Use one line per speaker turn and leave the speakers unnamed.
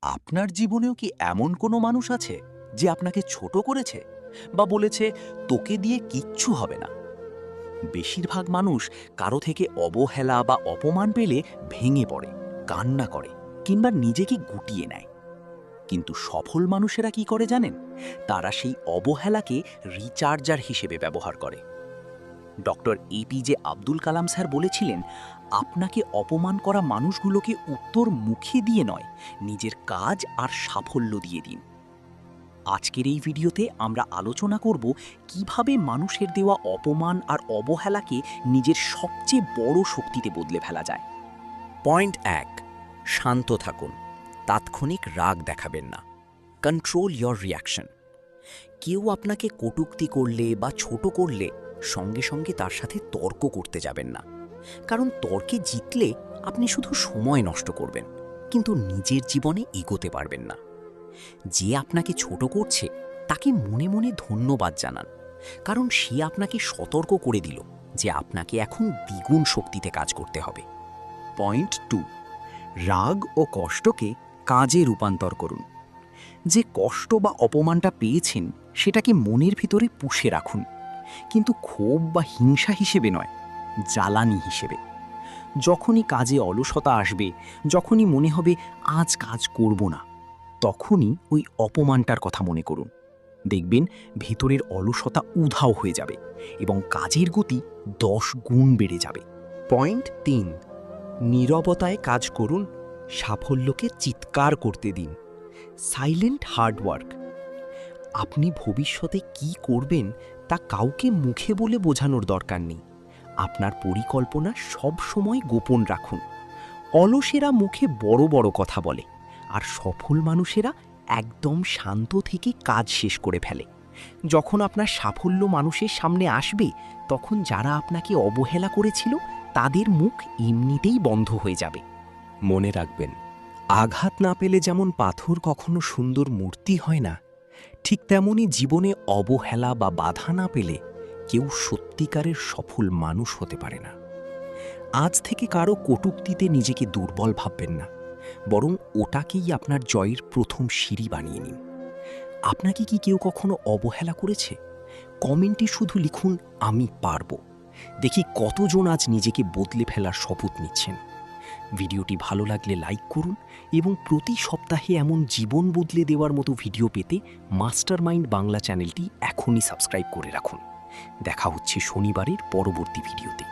আপনার জীবনেও কি এমন কোনো মানুষ আছে যে আপনাকে ছোট করেছে বা বলেছে তোকে দিয়ে কিচ্ছু হবে না? বেশিরভাগ মানুষ কারো থেকে অবহেলা বা অপমান পেলে ভেঙে পড়ে, কান্না করে কিংবা নিজেকে গুটিয়ে নেয়। কিন্তু সফল মানুষেরা কি করে জানেন? তারা সেই অবহেলাকে রিচার্জার হিসেবে ব্যবহার করে। Doctor APJ Abdul Kalam sir বলেছিলেন, আপনাকে অপমান করা মানুষগুলোকে উত্তর মুখে দিয়ে নয়, নিজের কাজ আর সাফল্য দিয়ে দিন। আজকের এই ভিডিওতে আমরা আলোচনা করব কিভাবে মানুষের দেওয়া অপমান আর অবহেলাকে নিজের সবচেয়ে বড় শক্তিতে বদলে ফেলা যায়। পয়েন্ট 1, শান্ত থাকুন, তাৎক্ষণিক রাগ দেখাবেন না। Control your reaction. কেউ আপনাকে কটূক্তি করলে বা ছোট করলে সঙ্গে সঙ্গে তার সাথে তর্ক করতে যাবেন না, কারণ তর্কে জিতলে আপনি শুধু সময় নষ্ট করবেন, কিন্তু নিজের জীবনে এগোতে পারবেন না। যে আপনাকে ছোট করছে তাকে মনে মনে ধন্যবাদ জানান, কারণ সে আপনাকে সতর্ক করে দিল যে আপনাকে এখন দ্বিগুণ শক্তিতে কাজ করতে হবে।
পয়েন্ট 2, রাগ ও কষ্টকে কাজে রূপান্তর করুন। যে কষ্ট বা অপমানটা পেয়েছেন সেটাকে মনের ভিতরে পুষে রাখুন, কিন্তু ক্ষোভ বা হিংসা হিসেবে নয়, জ্বালানি হিসেবে। যখনই কাজে অলসতা আসবে, যখনই মনে হবে আজ কাজ করব না, তখনই ওই অপমানটার কথা মনে করুন। দেখবেন ভেতরের অলসতা উধাও হয়ে যাবে এবং কাজের গতি 10 গুণ বেড়ে যাবে।
পয়েন্ট 3, নীরবতায় কাজ করুন, সাফল্যকে চিৎকার করতে দিন। Silent hard work. আপনি ভবিষ্যতে কি করবেন তা কাউকে মুখে বলে বোঝানোর দরকার নেই। আপনার পরিকল্পনা সব সময় গোপন রাখুন। অলসেরা মুখে বড় বড় কথা বলে, আর সফল মানুষেরা একদম শান্ত থেকে কাজ শেষ করে ফেলে। যখন আপনার সাফল্য মানুষের সামনে আসবে, তখন যারা আপনাকে অবহেলা করেছিল তাদের মুখ এমনিতেই বন্ধ হয়ে যাবে।
মনে রাখবেন, আঘাত না পেলে যেমন পাথর কখনো সুন্দর মূর্তি হয় না, ঠিক তেমনি জীবনে অবহেলা বা বাধা না পেলে কেউ সত্যিকারের সফল মানুষ হতে পারে না। আজ থেকে কারো কটূক্তিতে নিজেকে দুর্বল ভাববেন না, বরং ওটাকেই আপনার জয়ের প্রথম সিঁড়ি বানিয়ে নিন। আপনাকে কি কেউ কখনো অবহেলা করেছে? কমেন্টে শুধু লিখুন আমি পারব। দেখি কতজন আজ নিজেকে বদলে ফেলার শপথ নিচ্ছেন। ভিডিওটি ভালো লাগলে লাইক করুন এবং প্রতি সপ্তাহে এমন জীবন বদলে দেওয়ার মতো ভিডিও পেতে মাস্টারমাইন্ড বাংলা চ্যানেলটি এখনই সাবস্ক্রাইব করে রাখুন। দেখা হচ্ছে শনিবারের পরবর্তী ভিডিওতে।